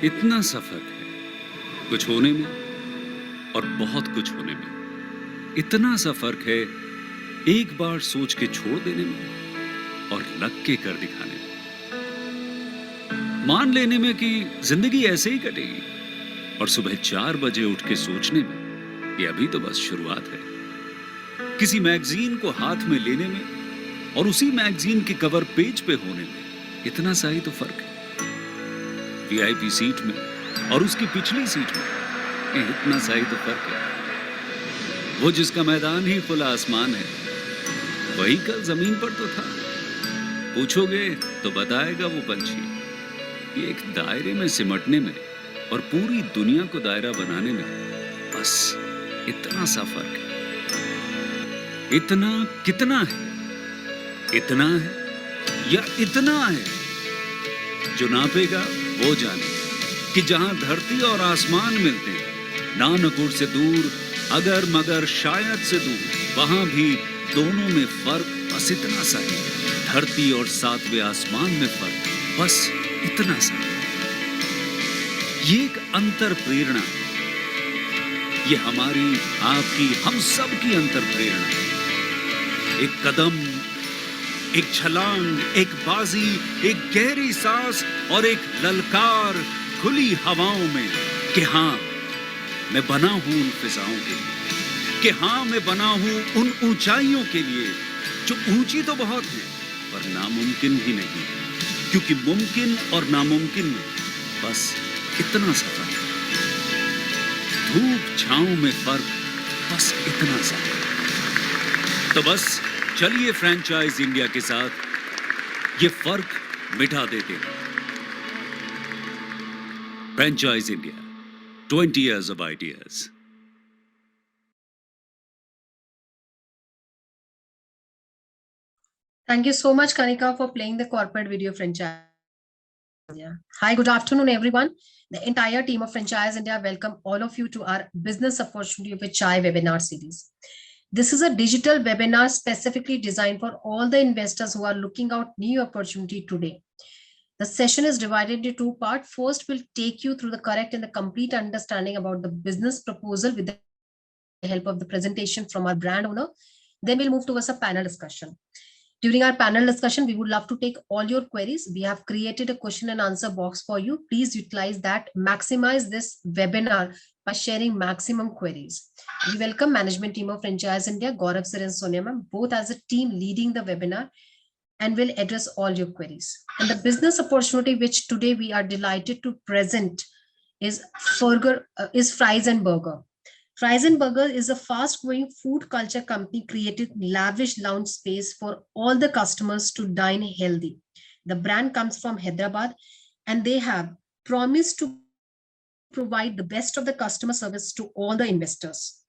इतना सा फर्क है कुछ होने में और बहुत कुछ होने में। इतना सा फर्क है एक बार सोच के छोड़ देने में और लग के कर दिखाने में। मान लेने में कि जिंदगी ऐसे ही कटेगी और सुबह 4 बजे उठ के सोचने में कि अभी तो बस शुरुआत है। किसी मैगजीन को हाथ में लेने में और उसी मैगजीन के कवर पेज पे होने में इतना सा ही तो फर्क है। वीआईपी सीट में और उसकी पिछली सीट में इतना सा ही तो फर्क है। वो जिसका मैदान ही खुला आसमान है वही कल जमीन पर तो था। पूछोगे तो बताएगा वो पंछी कि एक दायरे में सिमटने में और पूरी दुनिया को दायरा बनाने में बस इतना सा फर्क है। इतना कितना है? इतना है या इतना है? जो नापेगा वो जाने कि जहां धरती और आसमान मिलते हैं, नानपुर से दूर, अगर मगर शायद से दूर, वहां भी दोनों में फर्क बस इतना सा है। धरती और 7वें आसमान में फर्क बस इतना सा है। ये एक अंतर प्रेरणा है। ये हमारी, आपकी, हम सब की अंतर प्रेरणा है। एक कदम, एक छलांग, एक बाजी, एक गहरी सांस और एक ललकार खुली हवाओं में कि हाँ मैं बना हूं उन फिजाओं के लिए, कि हाँ मैं बना हूं उन ऊंचाइयों के लिए जो ऊंची तो बहुत है पर नामुमकिन भी नहीं, क्योंकि मुमकिन और नामुमकिन में बस इतना सा फर्क है। धूप छांव में फर्क बस इतना सा। तो बस चलिए फ्रेंचाइज इंडिया के साथ ये फर्क मिटा देते हैं। Franchise India, 20 years of ideas. Thank you so much, Kanika, for playing the corporate video franchise. Hi, good afternoon, everyone. The entire team of Franchise India welcome all of you to our Business Opportunity with Chai webinar series. This is a digital webinar specifically designed for all the investors who are looking out new opportunity today. The session is divided into two parts. First, we'll take you through the correct and the complete understanding about the business proposal with the help of the presentation from our brand owner. Then we'll move towards a panel discussion. During our panel discussion, we would love to take all your queries. We have created a question and answer box for you. Please utilize that. Maximize this webinar by sharing maximum queries. We welcome management team of Franchise India, Gaurav Sir and Sonia ma'am, both as a team leading the webinar, and will address all your queries. And the business opportunity which today we are delighted to present is Fries and Burger. Fries and Burger is a fast-growing food culture company creating lavish lounge space for all the customers to dine healthy. The brand comes from Hyderabad, and they have promised to provide the best of the customer service to all the investors.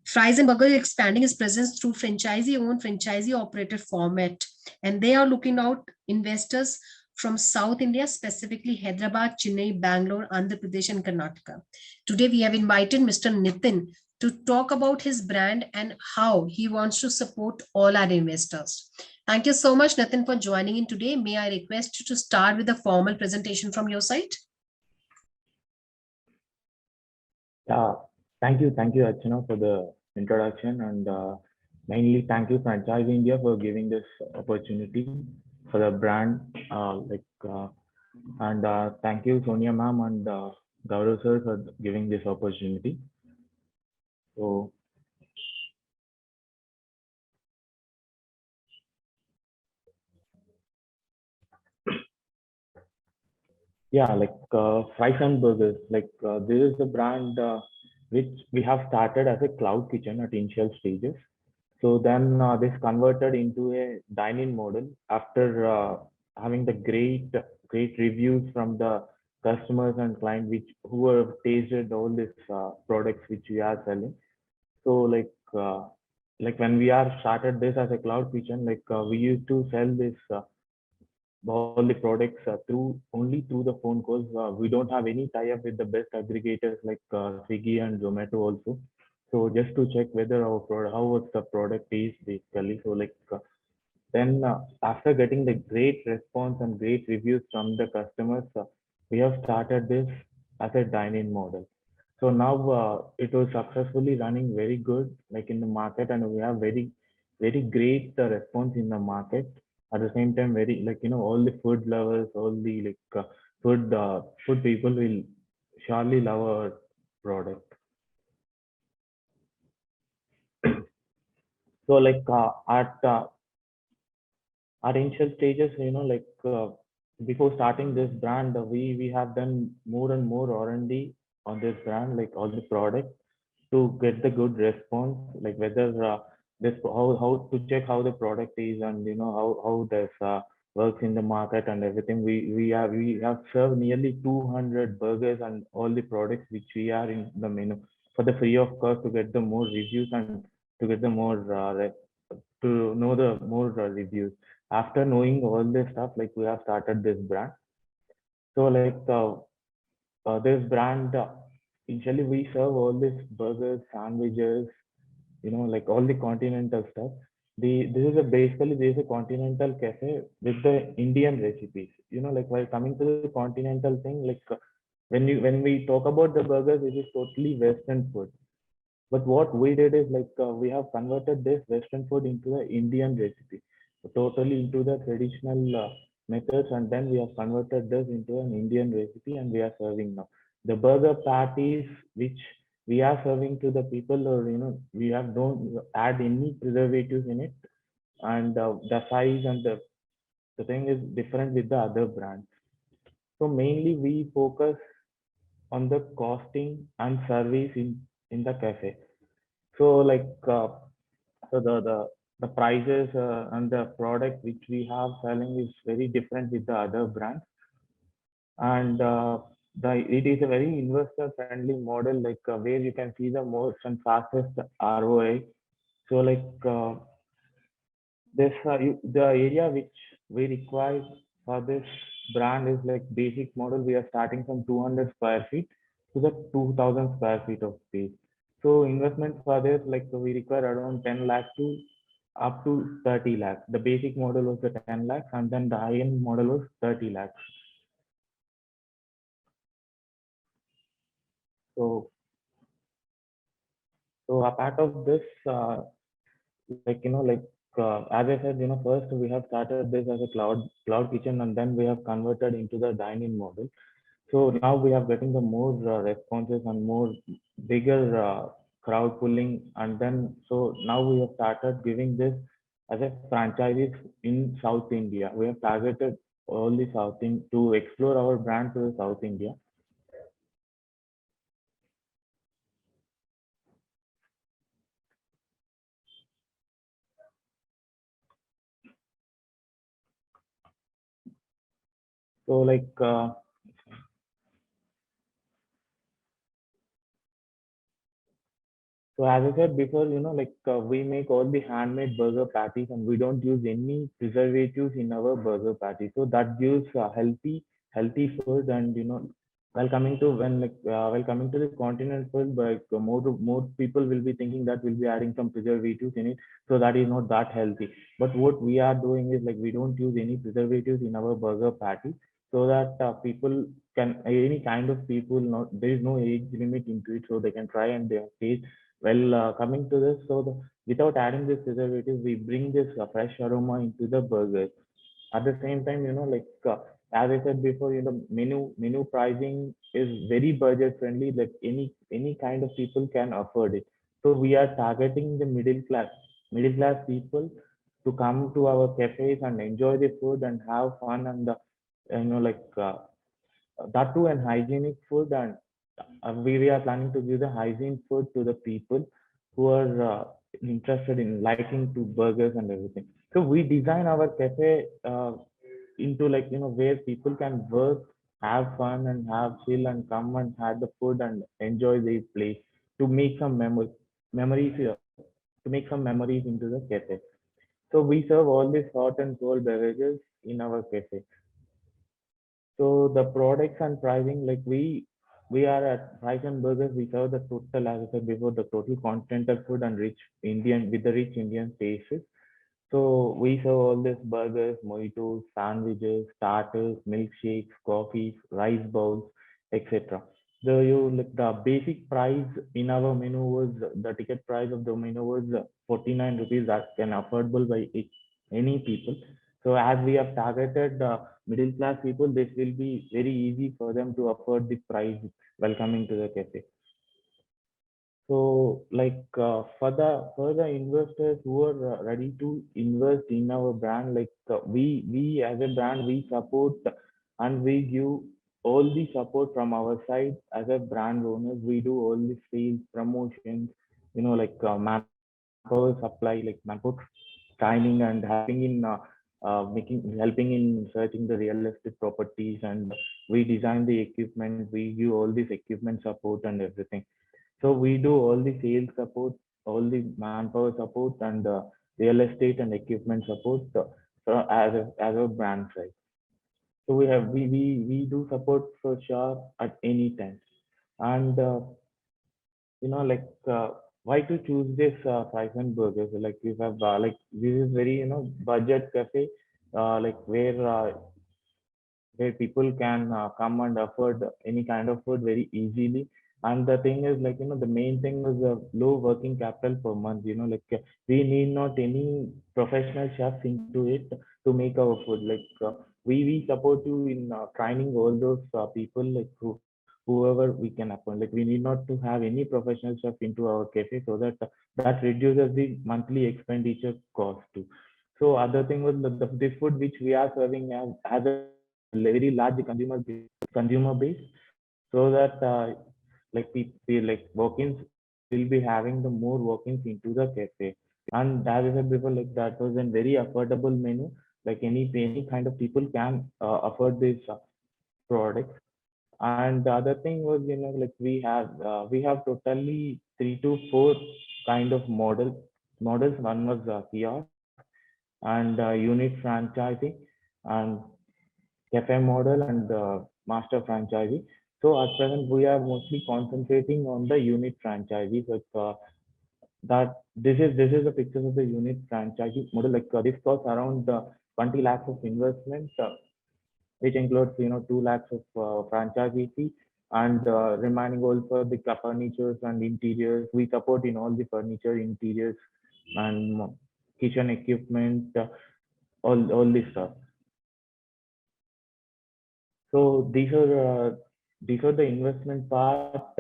Fries and Burger is expanding its presence through franchisee-owned, franchisee-operated format, and they are looking out investors from South India, specifically Hyderabad, Chennai, Bangalore, Andhra Pradesh, and Karnataka. Today, we have invited Mr. Nitin to talk about his brand and how he wants to support all our investors. Thank you so much, Nitin, for joining in today. May I request you to start with a formal presentation from your side? Thank you, Archana, for the introduction, and mainly thank you, Franchise India, for giving this opportunity for the brand. Thank you, Sonia ma'am and Gaurav sir, for giving this opportunity. So, yeah, Fries and Burgers, this is a brand which we have started as a cloud kitchen at initial stages. So then this converted into a dine-in model after having the great reviews from the customers and clients who have tasted all these products which we are selling. So when we are started this as a cloud kitchen, we used to sell this all the products only through the phone calls. We don't have any tie-up with the best aggregators like Swiggy and Zomato also. So just to check whether our product, how was the product is basically. So then after getting the great response and great reviews from the customers, we have started this as a dine-in model. So now it was successfully running very good, like in the market, and we have very great response in the market. At the same time, very like all the food lovers, all the food people will surely love our product. So like at initial stages, before starting this brand, we have done more and more R&D on this brand, like all the products to get the good response, like whether this how to check how the product is, and how this works in the market and everything. We have served nearly 200 burgers and all the products which we are in the menu for the free of cost, to get the more reviews and to get the more to know the more reviews. After knowing all this stuff, like we have started this brand. So like this brand, initially we serve all these burgers, sandwiches, like all the continental stuff. This is a basically this is a continental cafe with the Indian recipes. Like while coming to the continental thing, like when we talk about the burgers, it is totally Western food. But what we did is like we have converted this Western food into the Indian recipe, totally into the traditional methods, and then we have converted this into an Indian recipe, and we are serving now. The burger patties which we are serving to the people, or we have don't add any preservatives in it, and the size and the thing is different with the other brands. So mainly we focus on the costing and service in the cafe. So like so the prices and the product which we have selling is very different with the other brands, and it is a very investor friendly model, like where you can see the most and fastest ROI. So like the area which we require for this brand is like basic model. We are starting from 200 square feet to the 2000 square feet of space. So investment for this, like we require around 10 lakhs to up to 30 lakhs. The basic model was the 10 lakhs, and then the high-end model was 30 lakhs. So, so a part of this, like as I said, first we have started this as a cloud kitchen, and then we have converted into the dine-in model. So now we are getting the more responses and more bigger crowd pulling, and then so now we have started giving this as a franchises in South India. We have targeted all the to explore our brand to the South India. So like so as I said before, we make all the handmade burger patties, and we don't use any preservatives in our burger patties. So that gives healthy food, and while coming to while coming to the continental food, but more people will be thinking that we'll be adding some preservatives in it. So that is not that healthy. But what we are doing is like we don't use any preservatives in our burger patty, so that people can any kind of people, not there is no age limit into it, so they can try and they taste. Well, coming to this, so without adding this preservatives, we bring this fresh aroma into the burgers. At the same time, as I said before, menu pricing is very budget friendly. Like any kind of people can afford it. So we are targeting the middle class people to come to our cafes and enjoy the food and have fun, and like that too, and hygienic food, and we are planning to give the hygiene food to the people who are interested in liking to burgers and everything. So we design our cafe into like where people can work, have fun, and have chill, and come and have the food and enjoy the place, to make some memories to make some memories into the cafe. So we serve all these hot and cold beverages in our cafe. So the products and pricing, like we are at Rice and Burgers. We serve the total, as I said before, the total continental food and rich Indian with the rich Indian tastes. So we serve all these burgers, mojitos, sandwiches, starters, milkshakes, coffees, rice bowls, etc. the basic price in our menu was the ticket price of the menu was 49 rupees. That can affordable by any people. So as we have targeted middle class people, this will be very easy for them to afford the price while coming to the cafe. So, for the investors who are ready to invest in our brand, we as a brand we support and we give all the support from our side as a brand owners. We do all the sales promotions, manpower supply, like manpower training and helping in searching the real estate properties, and we design the equipment. We give all this equipment support and everything. So we do all the sales support, all the manpower support, and real estate and equipment support as a brand side. So we do support for sure at any time. And why to choose this fries and burgers? Like we have this is very budget cafe, where people can come and afford any kind of food very easily. And the thing is, the main thing is low working capital per month. We need not any professional chefs into it to make our food. We support you in training all those people, whoever we can appoint. Like we need not to have any professional chef into our cafe, so that that reduces the monthly expenditure cost too. So other thing was the food which we are serving as a very large consumer base, so that people like walk-ins will be having the more walk-ins into the cafe. And as I said before, like that was a very affordable menu. Like any kind of people can afford this product. And the other thing was, we have totally 3 to 4 kind of models. One was kiosk and unit franchising and cafe model and master franchisee. So at present, we are mostly concentrating on the unit franchisee. That this is the pictures of the unit franchisee model. This costs around 20 lakhs of investment, which includes 2 lakhs of franchisee fee, and remaining all for the furnitures and interiors. We support in all the furniture, interiors, and kitchen equipment, all this stuff. So these are the investment part.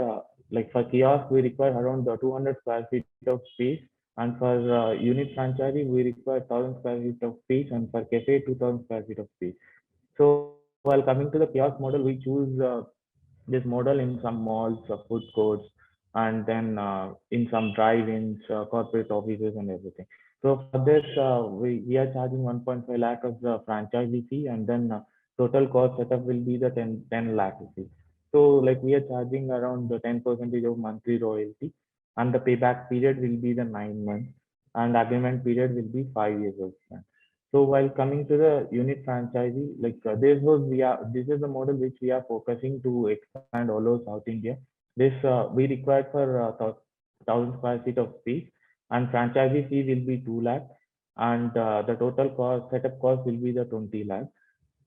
Like for kiosk, we require around 200 square feet of space, and for unit franchisee, we require 1,000 square feet of space, and for cafe, 2,000 square feet of space. So while coming to the kiosk model, we choose this model in some malls, food courts, and then in some drive-ins, corporate offices, and everything. So for this, we are charging 1.5 lakh as the franchisee fee, and then total cost setup will be the 10 lakh rupees. So like we are charging around the 10% of monthly royalty, and the payback period will be the 9 months, and agreement period will be 5 years of time. So while coming to the unit franchisee, this is the model which we are focusing to expand all over South India. This we required for 1,000 square feet of space, and franchisee fee will be 2 lakh, and the total cost setup cost will be the 20 lakh,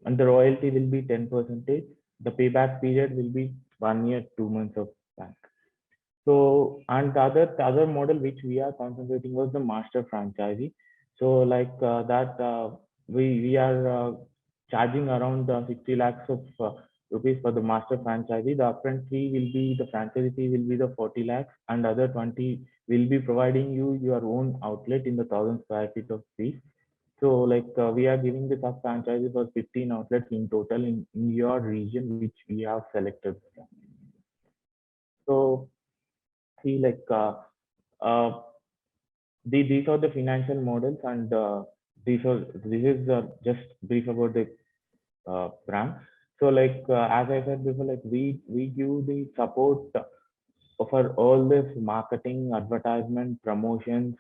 and the royalty will be 10%. The payback period will be 1 year, 2 months of back. So, and the other model which we are concentrating was the master franchisee. So we are charging around 60 lakhs of rupees for the master franchisee. The upfront fee will be the franchisee fee will be the 40 lakhs, and other 20 will be providing you your own outlet in the 1,000 square feet of space. So we are giving the sub franchisee for 15 outlets in total in your region, which we have selected. So see uh, these are the financial models, and this is just brief about the brand. So as I said before, like we give the support for all this marketing, advertisement, promotions,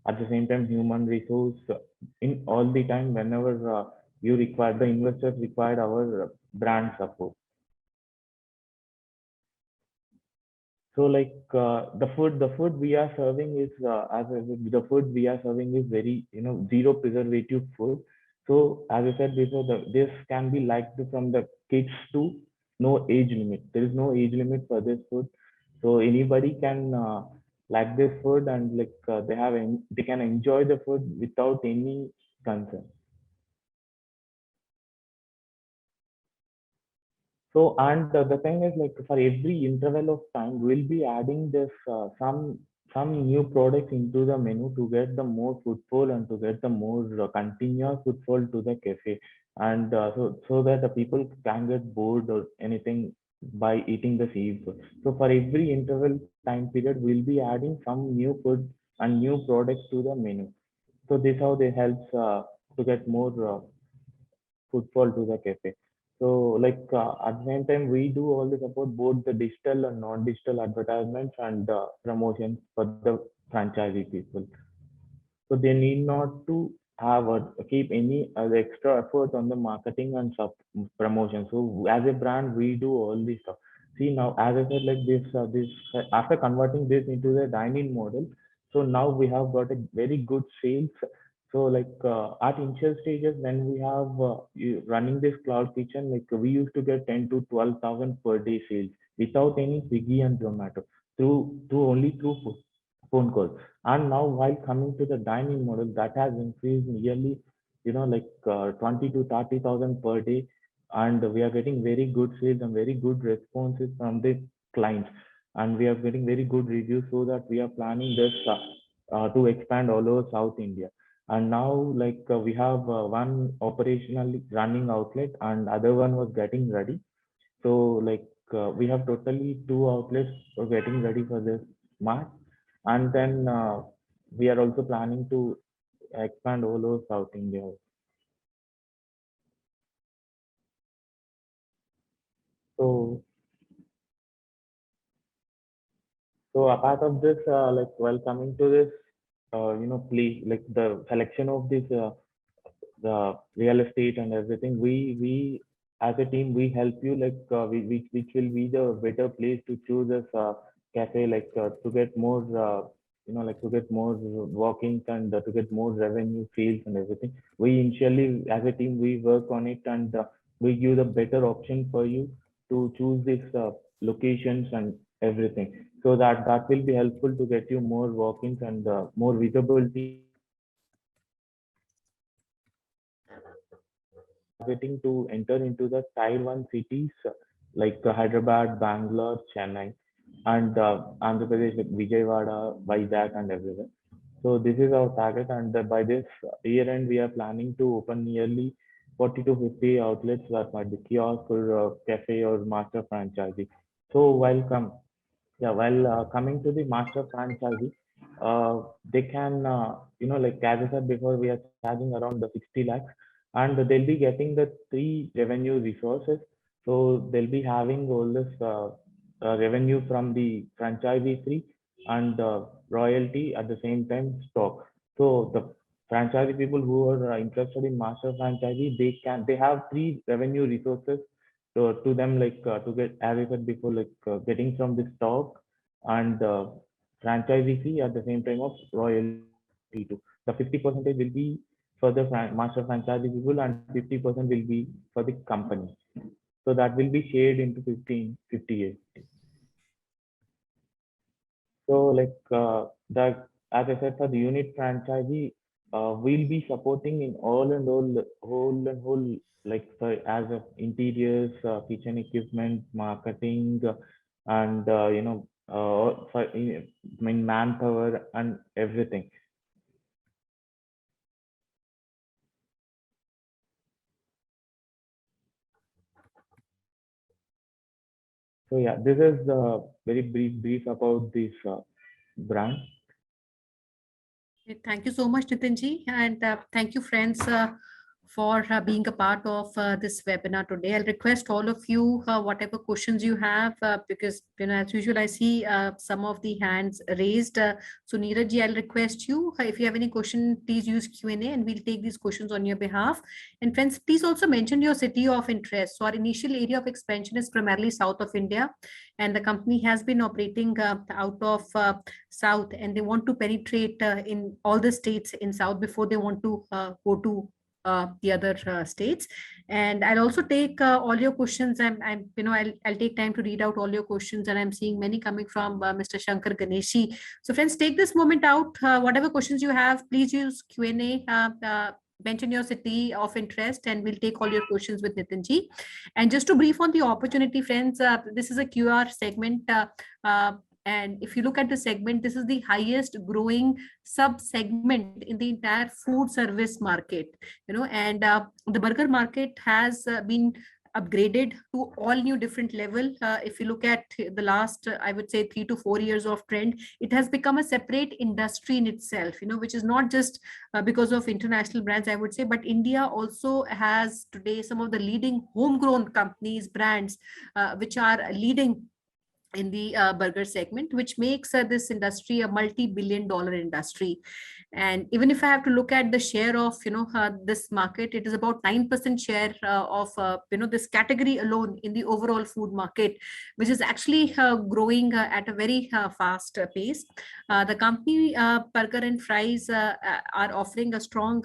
at the same time human resource, in all the time whenever you require, the investors require our brand support. So the food we are serving is the food we are serving is very zero preservative food. So as I said before, this can be liked from the kids too, no age limit. There is no age limit for this food, so anybody can like this food, and like they can enjoy the food without any concern. So, and the thing is, like, for every interval of time, we'll be adding this some new products into the menu to get the more footfall and to get the more continuous footfall to the cafe, and so that the people can get bored or anything by eating the same food. So for every interval time period, we'll be adding some new food and new products to the menu. So this how they helps to get more footfall to the cafe. So like at the same time, we do all the support both the digital and non-digital advertisements and promotions for the franchisee people. So they need not to have or keep any extra effort on the marketing and promotion. So as a brand, we do all this stuff. See now, as I said, like this after converting this into the dining model, so now we have got a very good sales. So like at initial stages, when we have running this cloud kitchen, like we used to get 10 to 12,000 per day sales without any Swiggy and Zomato through only through phone calls. And now while coming to the dining model, that has increased nearly, like 20 to 30,000 per day. And we are getting very good sales and very good responses from the clients. And we are getting very good reviews, so that we are planning this to expand all over South India. And now like we have one operationally running outlet and other one was getting ready. So like we have totally two outlets for getting ready for this March, and then we are also planning to expand all over South India. So apart of this, like while coming to this, please like the selection of this the real estate and everything, we as a team we help you like which will be the better place to choose as cafe, like to get more like to get more walk-ins and to get more revenue sales and everything. We initially as a team we work on it, and we give the better option for you to choose these locations and everything, so that will be helpful to get you more walk-ins and more visibility in the market. Targeting to enter into the Tier 1 cities like Hyderabad, Bangalore, Chennai, and Andhra Pradesh, like Vijayawada, Vizag, and everywhere. So this is our target, and by this year end, we are planning to open nearly 40 to 50 outlets that might be kiosk or cafe or master franchisee. So while coming to the master franchisee, they can, like as I said before, we are charging around the 60 lakhs, and they'll be getting the three revenue resources. So they'll be having all this revenue from the franchisee fee and royalty at the same time stock. So the franchisee people who are interested in master franchisee, they have three revenue resources to them, like to get, as I said before, like getting from the stock and franchisee fee at the same time of royalty too. The 50% will be for the master franchisee people and 50% will be for the company. So that will be shared into 15-58. So like that, as I said, for the unit franchisee, we'll be supporting in whole, like for as of interiors, kitchen equipment, marketing, and for I mean manpower and everything. So yeah, this is very brief about this brand. Thank you so much, Nitinji, and thank you, friends, for being a part of this webinar today. I'll request all of you, whatever questions you have, because as usual, I see some of the hands raised. So Neeraj, I'll request you, if you have any question, please use Q&A, and we'll take these questions on your behalf. And friends, please also mention your city of interest. So our initial area of expansion is primarily south of India, and the company has been operating out of south, and they want to penetrate in all the states in south before they want to go to the other states. And I'll also take all your questions. I'll take time to read out all your questions, and I'm seeing many coming from Mr. Shankar Ganeshi. So friends, take this moment out. Whatever questions you have, please use Q&A. Mention your city of interest, and we'll take all your questions with Nitinji. And just to brief on the opportunity, friends, this is a QR segment. And if you look at the segment, this is the highest growing sub segment in the entire food service market. And the burger market has been upgraded to all new different level. If you look at the last, I would say 3 to 4 years of trend, it has become a separate industry in itself, which is not just because of international brands, I would say, but India also has today some of the leading homegrown companies, brands, which are leading in the burger segment, which makes this industry a multi-billion-dollar industry. And even if I have to look at the share of this market, it is about 9% share of this category alone in the overall food market, which is actually growing at a very fast pace. The company Burger and Fries are offering a strong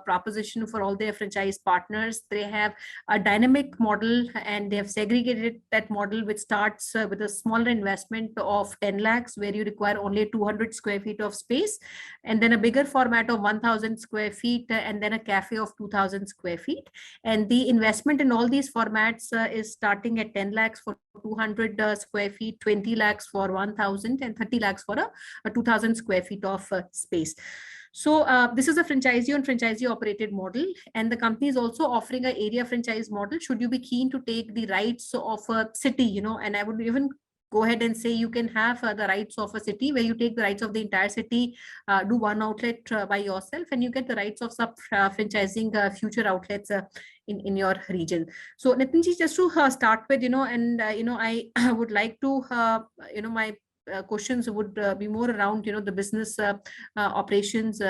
proposition for all their franchise partners. They have a dynamic model, and they have segregated that model, which starts with a smaller investment of 10 lakhs, where you require only 200 square feet of space, and then a bigger format of 1000 square feet, and then a cafe of 2000 square feet. And the investment in all these formats is starting at 10 lakhs for 200 square feet, 20 lakhs for 1000, and 30 lakhs for a 2000 square feet of space. So this is a franchisee and franchisee operated model, and the company is also offering an area franchise model should you be keen to take the rights of a city, and I would even go ahead and say you can have the rights of a city, where you take the rights of the entire city, do one outlet by yourself, and you get the rights of sub franchising future outlets in your region. So Nitinji, just to start with, I would like to, my questions would be more around the business operations,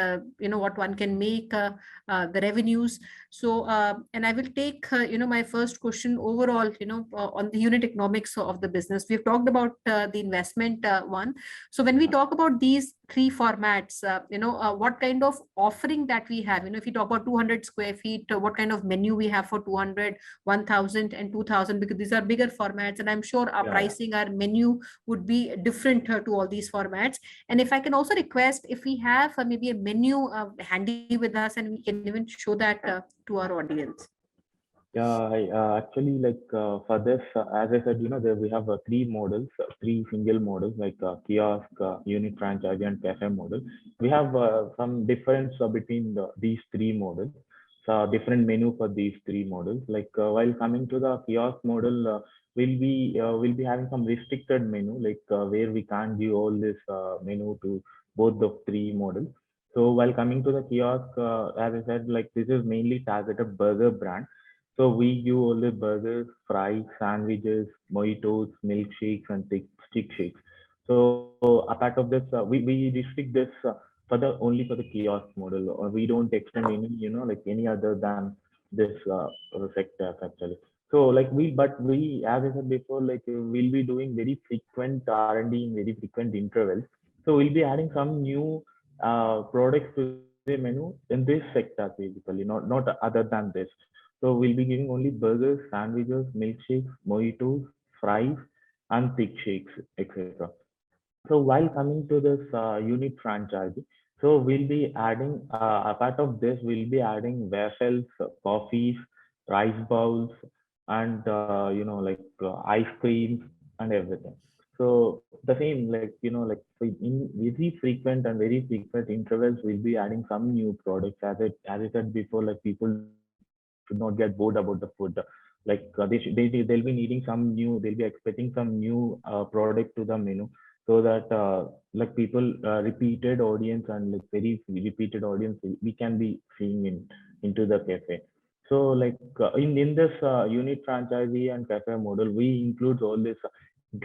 what one can make, the revenues. So and I will take my first question overall on the unit economics of the business. We've talked about the investment one. So when we talk about these three formats, what kind of offering that we have, if you talk about 200 square feet, what kind of menu we have for 200, 1000 and 2000, because these are bigger formats, and I'm sure our pricing, our menu would be different to all these formats. And if I can also request, if we have maybe a menu handy with us, and we can even show that to our audience. Actually, for this, as I said, there we have three models, three single models, like kiosk, unit franchise, and cafe model. We have some difference between these three models. So different menu for these three models. While coming to the kiosk model, we'll be having some restricted menu, where we can't give all this menu to both the three models. So while coming to the kiosk, as I said, this is mainly targeted burger brand. So we give only burgers, fries, sandwiches, mojitos, milkshakes, and stick shakes. So apart of this, we restrict this only for the kiosk model, or we don't extend any other than this sector actually. So we, as I said before, we'll be doing very frequent R&D in very frequent intervals. So we'll be adding some new products to the menu in this sector basically, not other than this. So we'll be giving only burgers, sandwiches, milkshakes, mojitos, fries, and thick shakes, etc. So while coming to this unit franchise, so we'll be adding, apart of this, we'll be adding waffles, coffees, rice bowls, and ice creams and everything. So the same, in very frequent and very frequent intervals, we'll be adding some new products. As I said before, people should not get bored about the food. They'll be needing some new, they'll be expecting some new product to the menu, so that people repeated audience and very repeated audience we can be seeing into the cafe. So in this unit franchisee and cafe model, we include all this,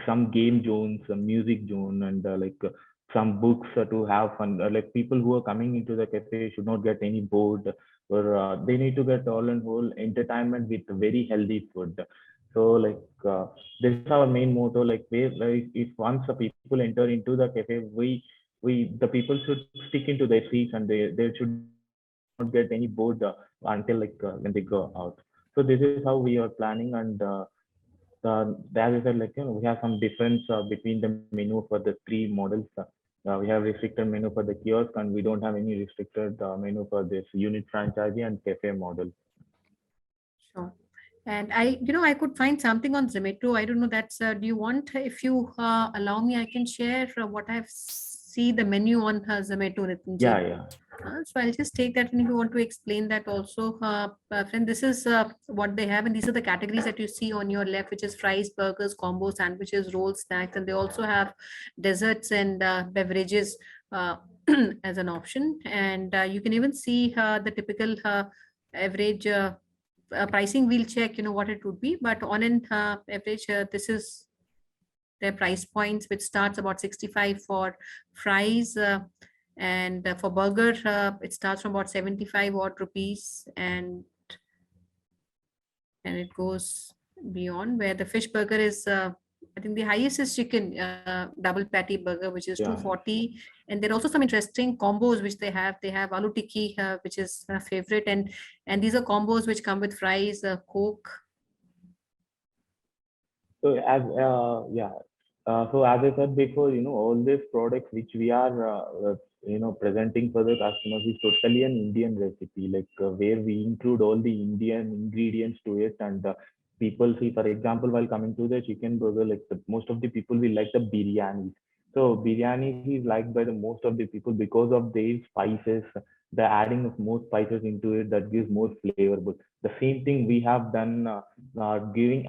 some game zones, some music zone, and some books to have fun. People who are coming into the cafe should not get any bored, or they need to get all and whole entertainment with very healthy food. So this is our main motto. If once the people enter into the cafe, the people should stick into their seats, and they should not get any bored until like when they go out. So this is how we are planning, and as I said, like we have some difference between the menu for the three models. We have restricted menu for the kiosk, and we don't have any restricted menu for this unit franchisee and cafe model. Sure. And I could find something on Zomato. I don't know. That's. Do you want? If you allow me, I can share what I've see the menu on Zomato, Nitinji. Yeah. So I'll just take that, and if you want to explain that also, friend, this is what they have, and these are the categories that you see on your left, which is fries, burgers, combo, sandwiches, rolls, snacks, and they also have desserts and beverages as an option. And you can even see the typical average pricing. We'll check, what it would be, but on an average, this is their price points, which starts about 65 for fries. And for burger, it starts from about 75 odd rupees, and it goes beyond, where the fish burger is, I think the highest is chicken double patty burger, which is Yeah. 240. And there are also some interesting combos which they have. They have aloo tikki, which is a favorite, and these are combos which come with fries, Coke. So as so as I said before, all these products which we are presenting for the customers is totally an Indian recipe, like where we include all the Indian ingredients to it, and people see, for example, while coming to the chicken burger, like most of the people will like the biryani. So biryani is liked by the most of the people because of their spices, the adding of more spices into it that gives more flavor. But the same thing we have done.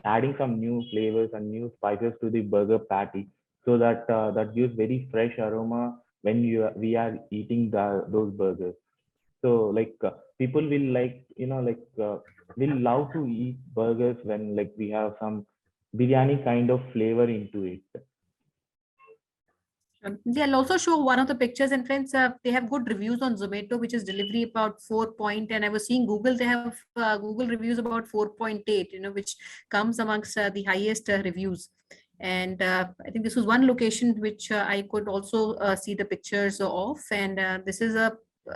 Adding some new flavors and new spices to the burger patty, so that that gives very fresh aroma when we are eating those burgers. So like people will like will love to eat burgers when like we have some biryani kind of flavor into it. They'll also show one of the pictures, and friends, they have good reviews on Zomato, which is delivery about 4 point. And I was seeing Google, they have Google reviews about 4.8, which comes amongst the highest reviews. And I think this was one location which I could also see the pictures of. And this is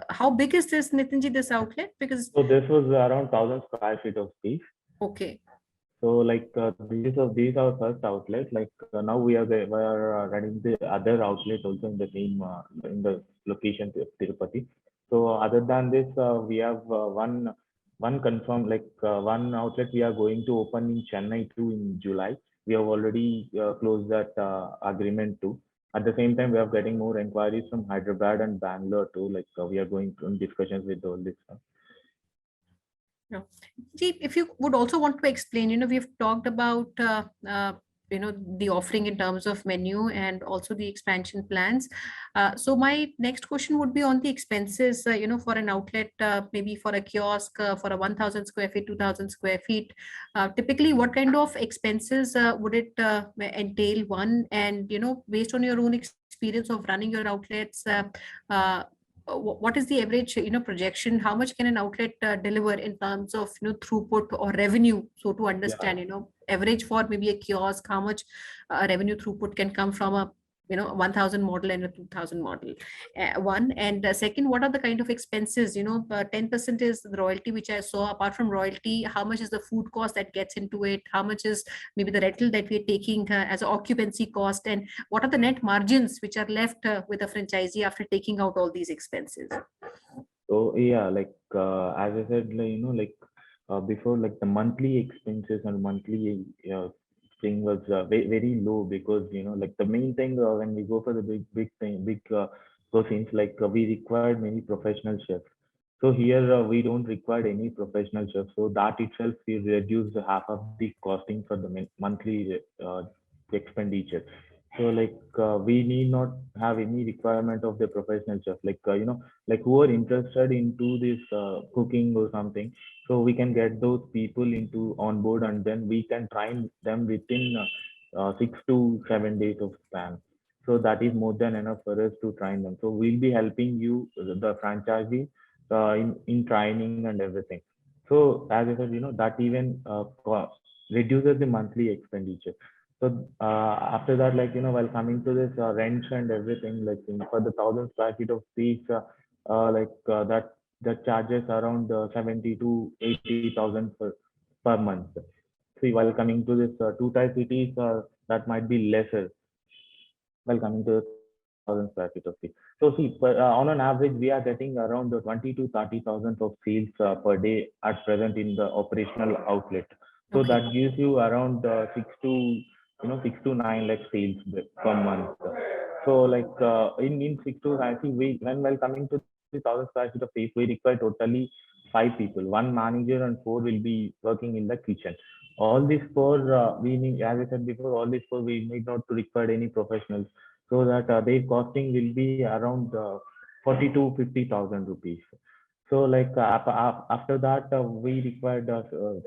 how big is this, Nitinji, this outlet? Because So this was around 1,000 square feet of space. okay. So like these are our first outlet. Like now we are running the other outlet also in the same in the location of Tirupati. So other than this, we have one confirmed, like one outlet we are going to open in Chennai too in July. We have already closed that agreement too. At the same time, we are getting more inquiries from Hyderabad and Bangalore too. Like we are going in discussions with all this. Yeah. See, if you would also want to explain, we've talked about, the offering in terms of menu and also the expansion plans. So my next question would be on the expenses, for an outlet, maybe for a kiosk, for a 1,000 square feet, 2,000 square feet. Typically, what kind of expenses would it entail, one? And, based on your own experience of running your outlets, what is the average projection? How much can an outlet deliver in terms of throughput or revenue? So to understand, average for maybe a kiosk, how much revenue throughput can come from a 1,000 model and a 2,000 model, one. And second, what are the kind of expenses? 10% is the royalty, which I saw. Apart from royalty, how much is the food cost that gets into it? How much is maybe the rental that we're taking as an occupancy cost? And what are the net margins which are left with a franchisee after taking out all these expenses? So yeah, like as I said, like before, like the monthly expenses and monthly thing was very low, because like the main thing when we go for the big cuisines, like we required many professional chefs. So here we don't require any professional chefs. So that itself will reduce half of the costing for the monthly expenditure. So like we need not have any requirement of the professional chef. Like like who are interested into this cooking or something, so we can get those people into on board, and then we can train them within 6 to 7 days of span. So that is more than enough for us to train them. So we'll be helping you, the franchisee, in training and everything. So as I said, that even reduces the monthly expenditure. So after that, like while coming to this rents and everything, like for the 1,000 square feet of space, like that that charges around 70 to 80,000 per month. See, while coming to this two-tier cities, that might be lesser while coming to 30,000 square feet of space. So see, on an average, we are getting around 20 to 30,000 of sales per day at present in the operational outlet. So Okay. that gives you around 6 to 9 lakh sales per month. So like in 6 to 9, see, we when while coming to the 1,000 square feet of space, we require totally 5 people. One manager and 4 will be working in the kitchen. All these 4, we need, as I said before, all these 4 we need not to require any professionals, so that their costing will be around 40 to 50,000 rupees. So like after that, we required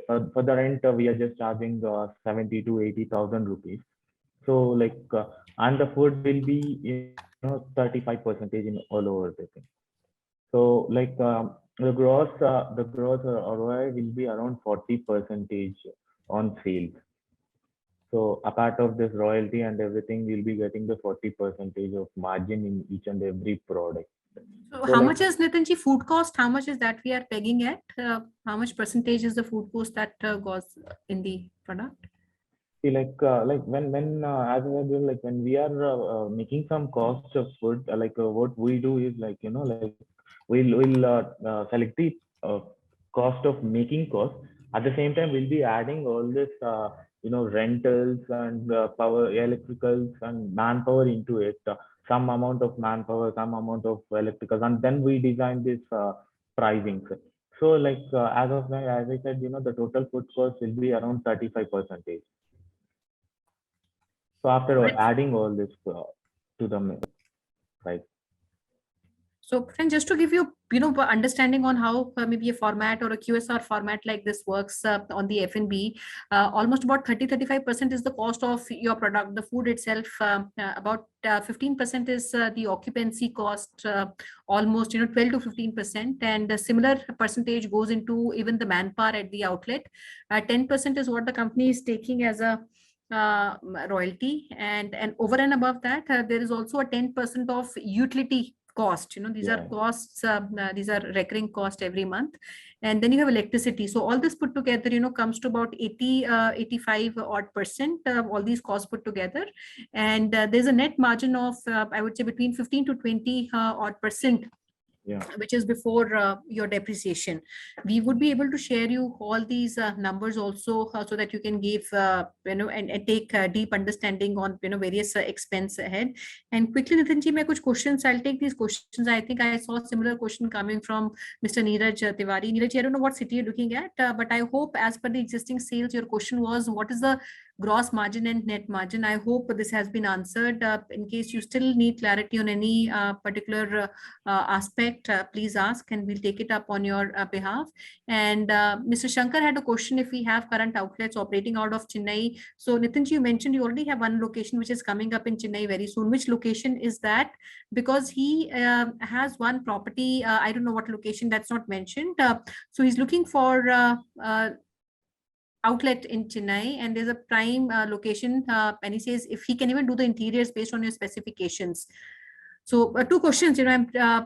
for the rent, we are just charging 70 to 80,000 rupees. So like and the food will be 35% in all over the thing. So like the gross ROI will be around 40% on sales. So apart of this royalty and everything, we'll be getting the 40% of margin in each and every product. So So how like, much is Nitinji food cost? How much is that we are pegging at? How much percentage is the food cost that goes in the product? see, like when as I said, like when we are making some cost of food, what we do is like like we'll select the cost of making cost. At the same time, we'll be adding all this rentals and power, electricals and manpower into it. Some amount of manpower, some amount of electricals, and then we design this pricing. So like as of now, as I said, the total food cost will be around 35%. So after Right. adding all this to the mix, right? So friends, just to give you, understanding on how maybe a format or a QSR format like this works on the F&B, almost about 30-35% is the cost of your product, the food itself. About 15% is the occupancy cost, almost 12 to 15%, and a similar percentage goes into even the manpower at the outlet. 10% is what the company is taking as a royalty, and over and above that, there is also a 10% of utility cost. These are Yeah. costs, these are recurring cost every month, and then you have electricity. So all this put together comes to about 85 odd percent, all these costs put together, and there's a net margin of I would say between 15 to 20 odd percent, Yeah. which is before your depreciation. We would be able to share you all these numbers also, so that you can give and take deep understanding on various expense ahead. And quickly, Nitinji, my kuch questions, I'll take these questions. I think I saw a similar question coming from Mr. Neeraj Tiwari. Neeraj, I don't know what city you're looking at, but I hope as per the existing sales, your question was what is the gross margin and net margin. I hope this has been answered. In case you still need clarity on any particular aspect, please ask and we'll take it up on your behalf. And Mr. Shankar had a question if we have current outlets operating out of Chennai. So Nitinji, you mentioned you already have one location which is coming up in Chennai very soon. Which location is that? Because he has one property, I don't know what location, that's not mentioned. So he's looking for outlet in Chennai, and there's a prime location, and he says if he can even do the interiors based on your specifications. So two questions,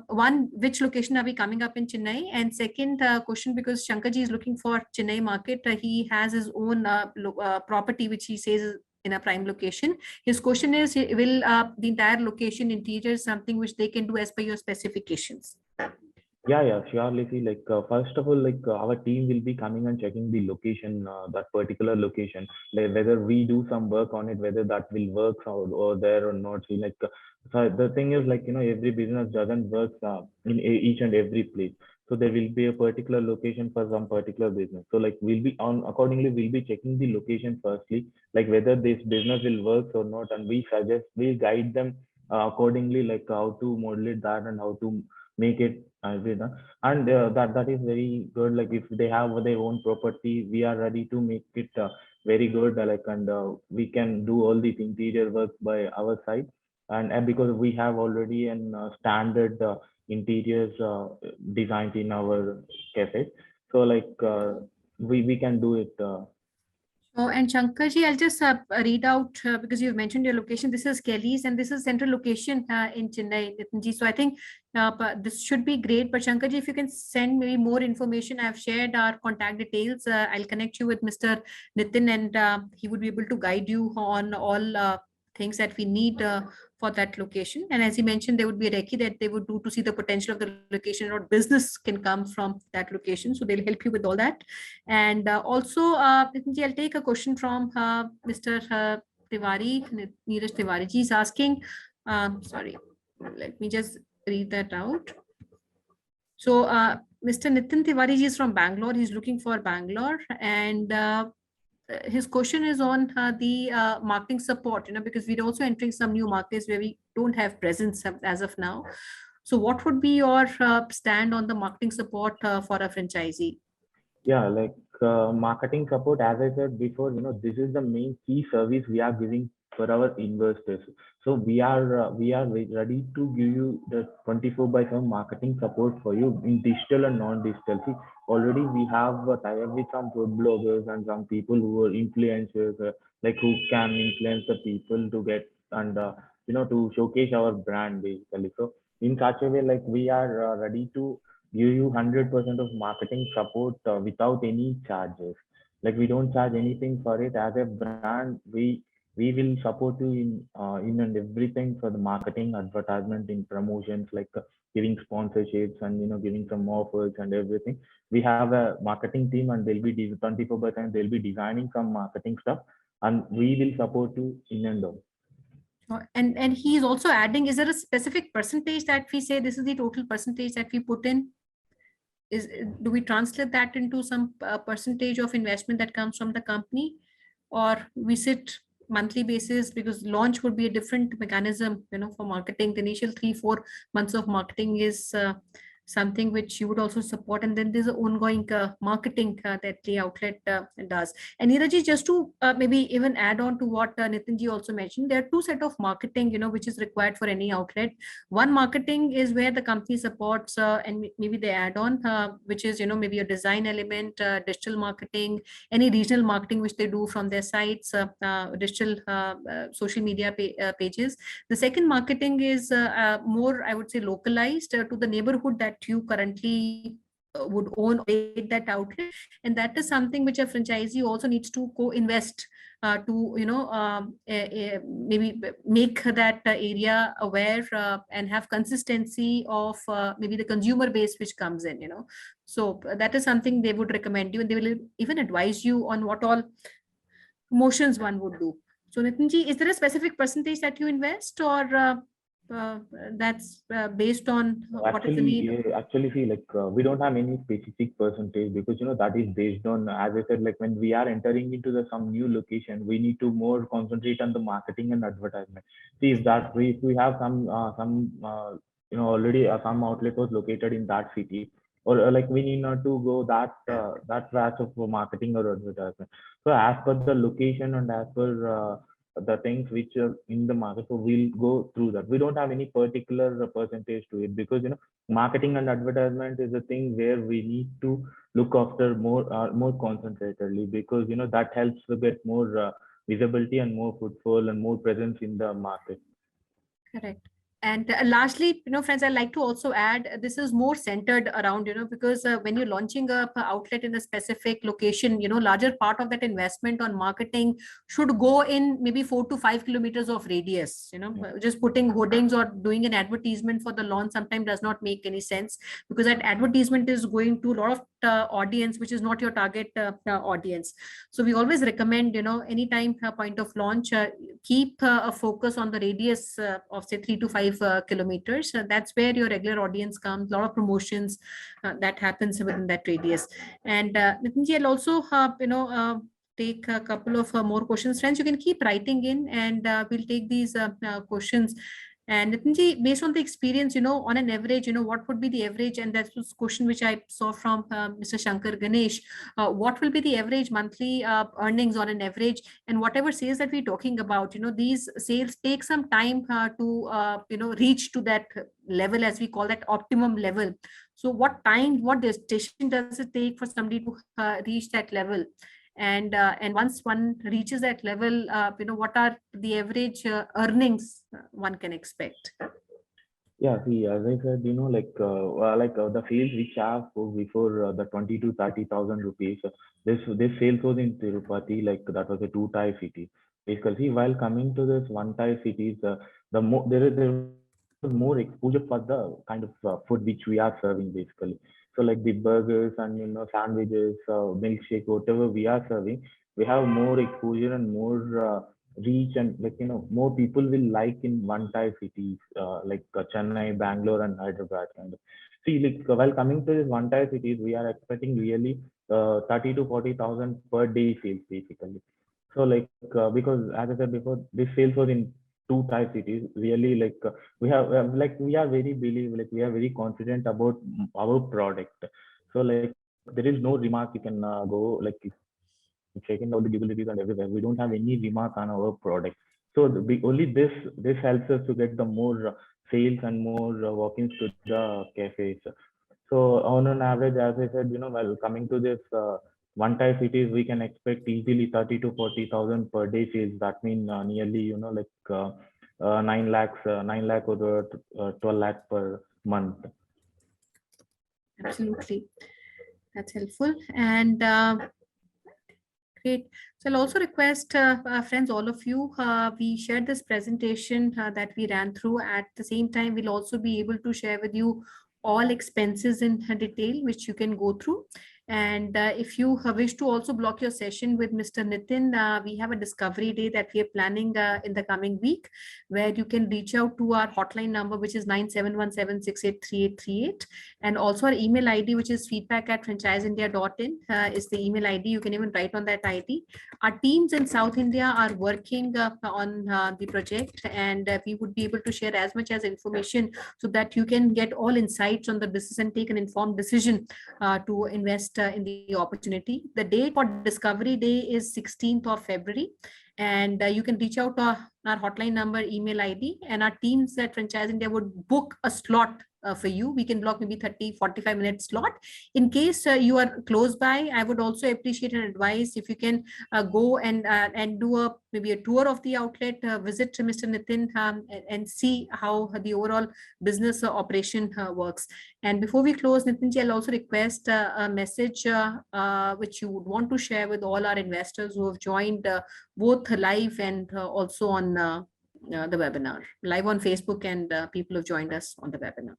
one, which location are we coming up in Chennai? And second question, because Shankarji is looking for Chennai market, he has his own property, which he says is in a prime location. His question is, will the entire location interior something which they can do as per your specifications? Yeah, surely. See, like first of all, like our team will be coming and checking the location, that particular location, like whether we do some work on it, whether that will work or there or not. See, like so the thing is, like every business doesn't work in each and every place. So there will be a particular location for some particular business. So like we'll be on accordingly, we'll be checking the location firstly, like whether this business will work or not, and we guide them accordingly, like how to model it that and how to make it and that is very good. Like if they have their own property, we are ready to make it very good, and we can do all these interior work by our side, and because we have already an standard interiors designed in our cafe, so like we can do it. Oh, and Shankarji, I'll just read out because you've mentioned your location. This is Kelly's and this is central location in Chennai, Nitinji. So I think this should be great. But Shankarji, if you can send maybe more information, I've shared our contact details. I'll connect you with Mr. Nitin and he would be able to guide you on all things that we need for that location. And as he mentioned, there would be a recce that they would do to see the potential of the location and what business can come from that location. So they'll help you with all that. And also, Nitinji, I'll take a question from Mr. Tiwari, Neeraj Tiwari ji is asking, sorry, let me just read that out. So Mr. Nitin Tiwari ji is from Bangalore. He's looking for Bangalore and his question is on the marketing support, because we're also entering some new markets where we don't have presence as of now. So what would be your stand on the marketing support for a franchisee? Yeah, like marketing support, as I said before, this is the main key service we are giving for our investors. So we are ready to give you the 24/7 marketing support for you in digital and non-digital. See, already we have tie-up with some food bloggers and some people who are influencers, like who can influence the people to get and to showcase our brand basically. So in such a way, like we are ready to give you 100% of marketing support without any charges. Like we don't charge anything for it. As a brand, we will support you in and everything for the marketing, advertisement, in promotions, like giving sponsorships and giving some offers and everything. We have a marketing team and they'll be 24/7. They'll be designing some marketing stuff, and we will support you in and out. And he's also adding, is there a specific percentage that we say this is the total percentage that we put in? Do we translate that into some percentage of investment that comes from the company, or we sit monthly basis, because launch would be a different mechanism, for marketing. The initial 3-4 months of marketing is something which you would also support, and then there's an ongoing marketing that the outlet does. And Neeraj, just to maybe even add on to what Nitinji also mentioned, there are two set of marketing, which is required for any outlet. One marketing is where the company supports and maybe they add on, which is maybe a design element, digital marketing, any regional marketing which they do from their sites, digital social media pages. The second marketing is more, I would say, localized to the neighborhood that you currently would own that outlet, and that is something which a franchisee also needs to co-invest to maybe make that area aware and have consistency of maybe the consumer base which comes in. So that is something they would recommend you, and they will even advise you on what all promotions one would do. So Nitinji, is there a specific percentage that you invest, or that's based on what is the need? Actually, see, like we don't have any specific percentage, because that is based on, as I said, like when we are entering into some new location, we need to more concentrate on the marketing and advertisement. See, if we have some already some outlet was located in that city, or like we need not to go that batch of marketing or advertisement. So as per the location and as per the things which are in the market, so we'll go through that. We don't have any particular percentage to it, because marketing and advertisement is a thing where we need to look after more concentratedly, because that helps to get more visibility and more footfall and more presence in the market. Correct. And lastly, friends, I'd like to also add, this is more centered around, because when you're launching a outlet in a specific location, larger part of that investment on marketing should go in maybe 4 to 5 kilometers of radius. Just putting hoardings or doing an advertisement for the launch sometimes does not make any sense, because that advertisement is going to a lot of audience which is not your target audience. So we always recommend, anytime point of launch, keep a focus on the radius of say 3 to 5 kilometers. That's where your regular audience comes. A lot of promotions that happens within that radius. And Nitinji, I'll also take a couple of more questions. Friends, you can keep writing in, and we'll take these questions. And Nitinji, based on the experience, on an average, what would be the average? And that's the question which I saw from Mr. Shankar Ganesh. What will be the average monthly earnings on an average? And whatever sales that we're talking about, these sales take some time to, reach to that level, as we call that optimum level. So what time, what gestation does it take for somebody to reach that level? And once one reaches that level, what are the average earnings one can expect? Yeah, see, as I said, the sales which I have before the 20 to 30,000 rupees, this sales was in Tirupati, like that was a two-tier city. Basically, see, while coming to this one-tier cities, there was more exposure for the kind of food which we are serving basically. So like the burgers and sandwiches, milkshake, whatever we are serving, we have more exposure and more reach, and more people will like in one tier cities like Chennai, Bangalore, and Hyderabad kind of. See, like while coming to this one tier cities, we are expecting really 30 to 40,000 per day sales basically. So like because as I said before, this sales was in two tier cities. Really, like we are very believe, like we are very confident about our product. So like there is no remark you can go like checking out the Google reviews and everywhere. We don't have any remark on our product. So only this helps us to get the more sales and more walk-ins to the cafes. So on an average, as I said, while coming to this one-tier cities, we can expect easily 30 to 40,000 per day sales. That means nearly, 9 lakh or 12 lakh per month. Absolutely. That's helpful. And great. So I'll also request friends, all of you, we shared this presentation that we ran through. At the same time, we'll also be able to share with you all expenses in detail, which you can go through. And if you wish to also block your session with Mr. Nitin, we have a discovery day that we are planning in the coming week, where you can reach out to our hotline number, which is 9717683838. And also our email ID, which is feedback@franchiseindia.in is the email ID. You can even write on that ID. Our teams in South India are working on the project, and we would be able to share as much as information so that you can get all insights on the business and take an informed decision to invest in the opportunity. The date for Discovery Day is 16th of February. And you can reach out to our hotline number, email ID, and our teams at Franchise India would book a slot for you. We can block maybe 30-45 minute slot. In case you are close by, I would also appreciate an advice if you can go and do maybe a tour of the outlet, visit Mr. Nitin and see how the overall business operation works. And before we close, Nitinji, I'll also request a message which you would want to share with all our investors who have joined both live and also on the webinar, live on Facebook, and people who have joined us on the webinar.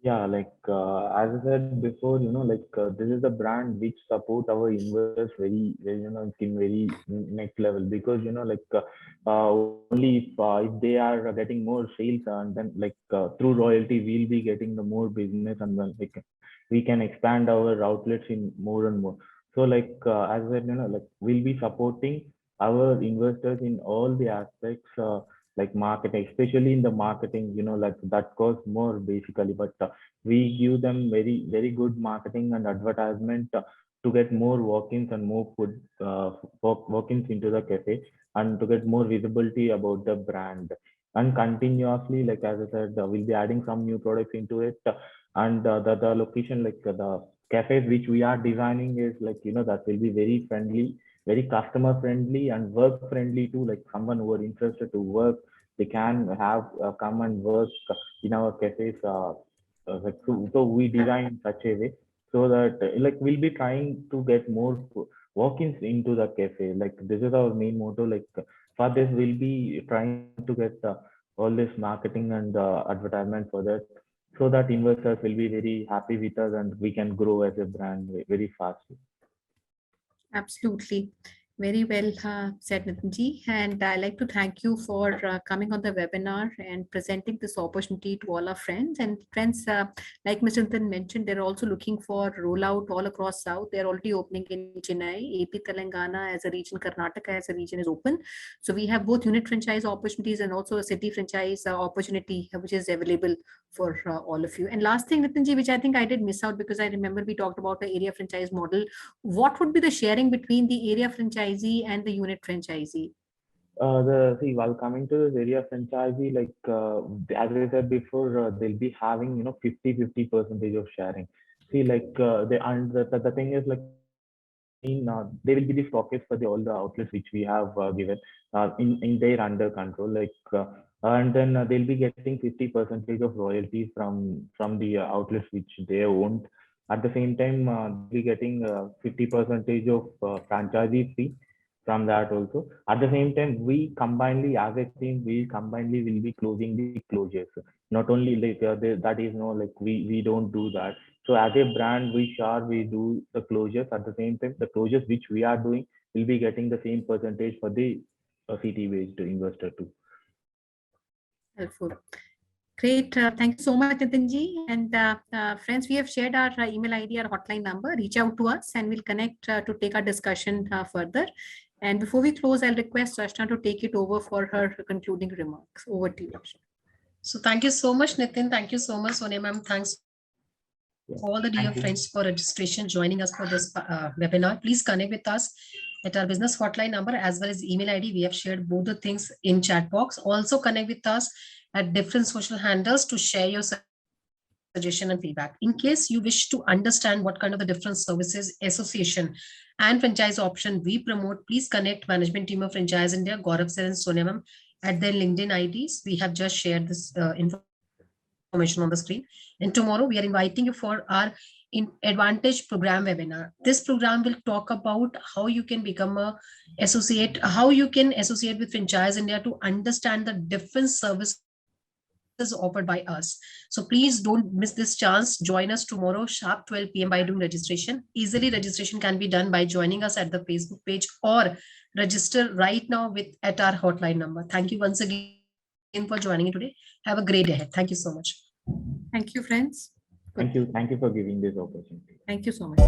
Yeah, like as I said before, this is a brand which support our investors very, very, in very next level, because only if they are getting more sales, and then through royalty we'll be getting the more business, and then we can expand our outlets in more and more. So as I said, we'll be supporting our investors in all the aspects. Like marketing, especially in the marketing, that costs more basically, but we give them very, very good marketing and advertisement to get more walk-ins and more food walk-ins into the cafe, and to get more visibility about the brand. And continuously, like as I said, we'll be adding some new products into it. And the location, the cafes which we are designing is that will be very friendly, very customer friendly, and work friendly too. Like someone who are interested to work, they can have come and work in our cafes. So we design in such a way so that we'll be trying to get more walk-ins into the cafe. Like this is our main motto. Like for this, we'll be trying to get all this marketing and advertisement for that, so that investors will be very happy with us and we can grow as a brand very fast. Absolutely. Very well said, Nitinji. And I'd like to thank you for coming on the webinar and presenting this opportunity to all our friends. And friends, like Mr. Nitin mentioned, they're also looking for rollout all across South. They're already opening in Chennai, AP, Telangana as a region, Karnataka as a region is open. So we have both unit franchise opportunities and also a city franchise opportunity, which is available for all of you. And last thing, Nitinji, which I think I did miss out, because I remember we talked about the area franchise model. What would be the sharing between the area franchisee and the unit franchisee? While coming to this area franchisee, as I said before, they'll be having 50-50 percentage of sharing. See, the thing is, like in they will be the stockists for all the outlets which we have given in their under control. And then they'll be getting 50% of royalties from the outlets which they own. At the same time, they'll be getting 50% of franchisee fee from that also. At the same time, we combinedly as a team, will be closing the closures. Not only that is no like we don't do that. So as a brand, we do the closures. At the same time, the closures which we are doing will be getting the same percentage for the CT-based investor too. Helpful. Great. Thank you so much, Nitinji. And friends, we have shared our email ID, our hotline number. Reach out to us and we'll connect to take our discussion further. And before we close, I'll request Rashna to take it over for her concluding remarks. Over to you, Rashna. So thank you so much, Nitin. Thank you so much, Sonia ma'am. Thanks all the dear friends for registration joining us for this webinar. Please connect with us at our business hotline number as well as email ID. We have shared both the things in chat box. Also connect with us at different social handles to share your suggestion and feedback. In case you wish to understand what kind of the different services, association and franchise option we promote, please connect management team of Franchise India, Gaurav sir and Sonia ma'am at their LinkedIn IDs. We have just shared this information on the screen. And tomorrow we are inviting you for our Advantage program webinar. This program will talk about how you can become a associate, how you can associate with Franchise India to understand the different services offered by us. So please don't miss this chance. Join us tomorrow sharp 12 p.m. by doing registration. Easily registration can be done by joining us at the Facebook page or register right now at our hotline number. Thank you once again for joining me today. Have a great day. Thank you so much. Thank you, friends. Thank you for giving this opportunity. Thank you so much.